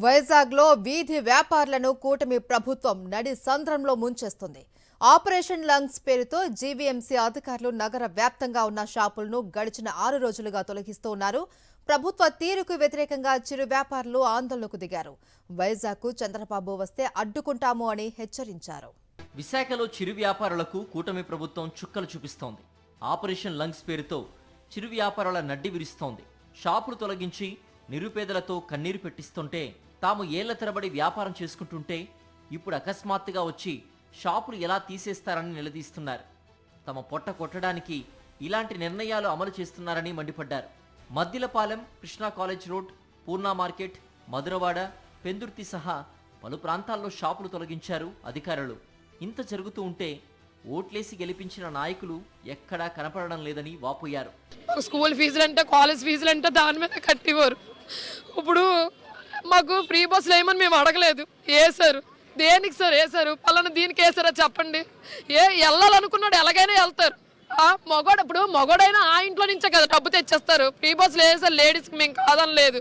వైజాగ్లో వీధి వ్యాపారులను కూటమి ప్రభుత్వం నడి సంద్రంలో ముంచేస్తుంది. ఆపరేషన్ లంగ్స్ పేరుతో జీవీఎంసీ అధికారులు నగర వ్యాప్తంగా ఉన్న షాపులను గడిచిన 6 రోజులుగా తొలగిస్తూ ఉన్నారు. ప్రభుత్వ తీరుకు వ్యతిరేకంగా చిరు వ్యాపారులు ఆందోళనకు దిగారు. వైజాగ్కు చంద్రబాబు వస్తే అడ్డుకుంటాము అని హెచ్చరించారు. విశాఖలో చిరు వ్యాపారులకు కూటమి ప్రభుత్వం చుక్కలు చూపిస్తోంది. ఆపరేషన్ లంగ్స్ పేరుతో చిరు వ్యాపారుల నడ్డి విరుస్తోంది. షాపులు తొలగించి నిరుపేదలతో కన్నీరు పెట్టిస్తుంటే తాము ఏళ్ల తరబడి వ్యాపారం చేసుకుంటుంటే ఇప్పుడు అకస్మాత్తుగా వచ్చి షాపులు ఎలా తీసేస్తారని నిలదీస్తున్నారు. తమ పొట్ట కొట్టడానికి ఇలాంటి నిర్ణయాలు అమలు చేస్తున్నారని మండిపడ్డారు. Maddilapalem, Krishna college road, Purna market, Madhurawada, Pendurthi సహా పలు ప్రాంతాల్లో షాపులు తొలగించారు అధికారులు. ఇంత జరుగుతూ ఉంటే ఓట్లేసి గెలిపించిన నాయకులు ఎక్కడా కనపడడం లేదని వాపోయారు. స్కూల్ ఫీజులంటే, కాలేజ్ ఫీజులంటే దాని మీద కట్టివారు. ఇప్పుడు మాకు ఫ్రీ బస్సులు వేయమని మేము అడగలేదు, వేసారు. దేనికి సార్ వేసారు? పలానా దీనికి వేసారా చెప్పండి. వెళ్ళాలనుకున్నాడు ఎలాగైనా వెళ్తారు. మగోడు ఇప్పుడు మగోడైనా ఆ ఇంట్లో నుంచే కదా డబ్బు తెచ్చేస్తారు. ఫ్రీ బస్సులు వేసారు, లేడీస్కి మేము కాదని లేదు.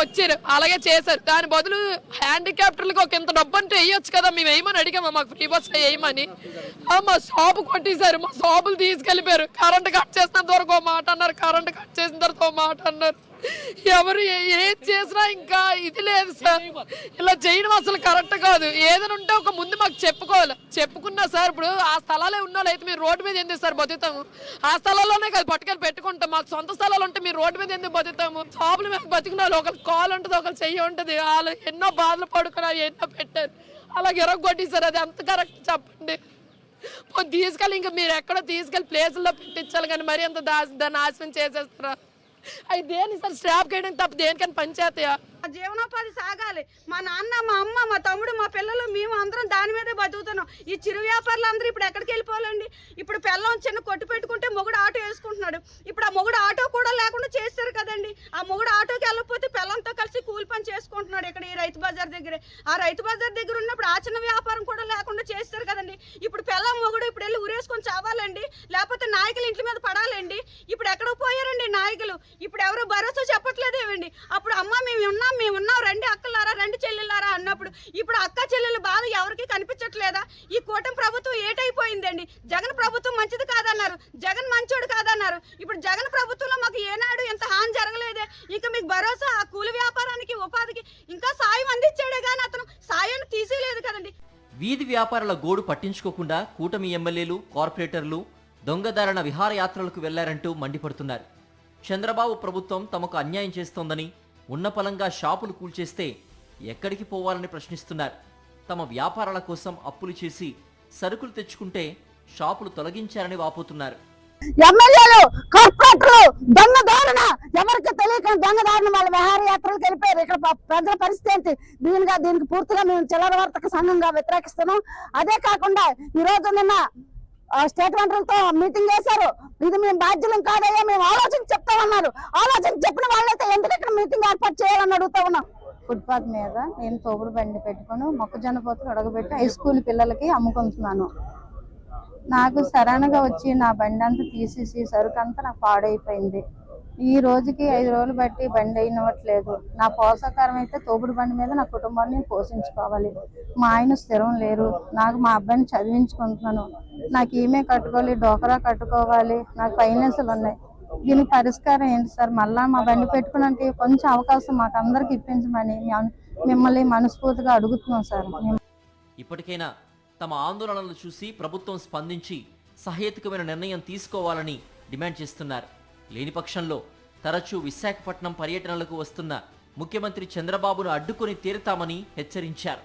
వచ్చారు, అలాగే చేశారు. దాని బదులు హ్యాండిక్యాప్టర్లకు ఒక ఇంత డబ్బు అంటే వేయొచ్చు కదా, మేము వేయమని అడిగాము. మాకు ఫ్రీ బస్సులు వేయమని మా షాపు కొట్టేశారు. మా షాపులు తీసుకెళ్ళిపోయారు. కరెంట్ కట్ చేసిన వరకు ఒక మాట అన్నారు, కరెంట్ కట్ చేసిన తర్వాత ఒక మాట అన్నారు. ఎవరు ఏం చేసినా ఇంకా ఇది లేదు సార్. ఇలా చేయడం అసలు కరెక్ట్ కాదు. ఏదైనా ఉంటే ఒక ముందు మాకు చెప్పుకోవాలి. చెప్పుకున్నా సార్, ఇప్పుడు ఆ స్థలాలే ఉన్న అయితే మీరు రోడ్డు మీద ఎందుకు సార్ బతుకుతాము? ఆ స్థలాల్లోనే కదా పట్టుకెళ్ళి పెట్టుకుంటాం. మాకు సొంత స్థలాలు ఉంటే మీరు రోడ్డు మీద ఎందుకు బతుకుతాము? షాపులు మేము బతికిన వాళ్ళు ఒకరు కాల్ ఉంటుంది, ఒకరు చెయ్యి ఉంటుంది. వాళ్ళు ఎన్నో బాధలు పడుకున్నారు, ఎన్నో పెట్టారు. అలాగే ఎరగొట్టేశారు. అది ఎంత కరెక్ట్ చెప్పండి? తీసుకెళ్ళి ఇంకా మీరు ఎక్కడో తీసుకెళ్ళి ప్లేసుల్లో పెట్టించాలి, కానీ మరి అంత దాన్ని నాశనం చేసేస్తారా? అవి దేని సార్ స్టాప్ చేయడం తప్ప దేనికని పంచాయతీయా? జీవనోపాధి సాగాలి. మా నాన్న, మా అమ్మ, మా తమ్ముడు, మా పిల్లలు, మేము అందరం దాని మీదే బతుకుతున్నాం. ఈ చిరు వ్యాపారులు అందరూ ఇప్పుడు ఎక్కడికి వెళ్ళిపోవాలండి? ఇప్పుడు పిల్లం చిన్న కొట్టు పెట్టుకుంటే మొగుడు ఆటో వేసుకుంటున్నాడు. ఇప్పుడు ఆ మొగుడు ఆటో కూడా లేకుండా చేస్తారు కదండి. ఆ మొగుడు ఆటోకి వెళ్ళకపోతే పిల్లంతో కలిసి కూలి పని చేసుకుంటున్నాడు ఇక్కడ ఈ రైతు బజార్ దగ్గరే. ఆ రైతు బజార్ దగ్గర ఉన్నప్పుడు ఆ చిన్న వ్యాపారం కూడా లేకుండా చేస్తారు కదండి. ఇప్పుడు పిల్లం మొగుడు ఇప్పుడు వెళ్ళి ఊరేసుకొని చావాలండి, లేకపోతే నాయకులు ఇంటి మీద పడాలండి. ఇప్పుడు ఎక్కడికి పోయారండి నాయకులు? ఇప్పుడు ఎవరు భరోసా చెప్పట్లేదేమండి. అప్పుడు అమ్మ మేము ఉన్నాం, రండి అక్కలారా, రండి చెల్లెళ్ళారా అన్నప్పుడు ఇప్పుడు అక్క చెల్లెళ్ళ బాధ ఎవరికి కనిపించట్లేదా? ఈ కూటమి ప్రభుత్వం ఏటైపోయిందండి? జగన్ ప్రభుత్వం మంచిది కాదన్నారు, జగన్ మంచోడు కాదన్నారు. ఇప్పుడు జగన్ ప్రభుత్వంలో మాకు ఏనాడు ఎంత హాని జరగలేదే. ఇంకా మీకు భరోసా ఆ కూలి వ్యాపారానికి, ఉపాధికి ఇంకా సాయం అందించాడే కానీ అతను సాయాన్ని తీసేయలేదు కదండి. వీధి వ్యాపారుల గోడు పట్టించుకోకుండా కూటమి ఎమ్మెల్యేలు, కార్పొరేటర్లు దొంగదారణ విహారయాత్రలకు వెళ్లారంటూ మండిపడుతున్నారు. చంద్రబాబు ప్రభుత్వం తమకు అన్యాయం చేస్తోందని, ఉన్న పలంగా షాపులు కూల్చేస్తే ఎక్కడికి పోవాలని ప్రశ్నిస్తున్నారు. తమ వ్యాపారాల కోసం అప్పులు చేసి సరుకులు తెచ్చుకుంటే షాపులు తొలగించారని వాపోతున్నారు. ఎమ్మెల్యేలు, కార్పొరేటర్లు దొంగదారణ, ఎవరికి తెలియక దొంగదారణ వాళ్ళ విహారయాత్రలకు వెళ్ళిపోయారు. ఇక్కడ ప్రజల పరిస్థితి ఏంటి? దీనికి పూర్తిగా మేము చిల్లర వర్తక సంఘంగా వ్యతిరేకిస్తున్నాం. అదే కాకుండా ఈ రోజు నిన్న స్టేట్ మంత్రులతో మీటింగ్ చేశారు. ఇది మేము బాధ్యులం కాదయ్యా, మేము ఆలోచన చెప్తామన్నారు. ఆలోచన చెప్పిన వాళ్ళైతే ఎందుకు ఇక్కడ మీటింగ్ ఏర్పాటు చేయాలని అడుగుతా ఉన్నాం. ఫుట్పాత్ మీద నేను తోపుడు బండి పెట్టుకుని మొక్కజొన్న పోతులు ఉడకబెట్టి హై స్కూల్ పిల్లలకి అమ్ముకుంటున్నాను. నాకు సడన్గా వచ్చి నా బండి అంతా తీసేసి సరుకు అంతా నాకు పాడైపోయింది. ఈ రోజుకి 5 రోజులు బట్టి బండి అయినట్లేదు. నా పోషకారం అయితే తోపుడు బండి మీద నా కుటుంబాన్ని పోషించుకోవాలి. మా ఆయన స్థిరం లేరు. నాకు మా అబ్బాయిని చదివించుకుంటున్నాను. నాకు ఈమె కట్టుకోవాలి, డోకరా కట్టుకోవాలి. నాకు ఫైనాన్సులు ఉన్నాయి. దీనికి పరిష్కారం ఏంటి సార్? మళ్ళా మా బండి పెట్టుకున్నానికి కొంచెం అవకాశం మాకు అందరికి ఇప్పించమని మిమ్మల్ని మనస్ఫూర్తిగా అడుగుతున్నాం సార్. ఇప్పటికైనా తమ ఆందోళనలు చూసి ప్రభుత్వం స్పందించి సహేతుకమైన నిర్ణయం తీసుకోవాలని డిమాండ్ చేస్తున్నారు. లేని పక్షంలో తరచూ విశాఖపట్నం పర్యటనలకు వస్తున్న ముఖ్యమంత్రి చంద్రబాబును అడ్డుకొని తీరుతామని హెచ్చరించారు.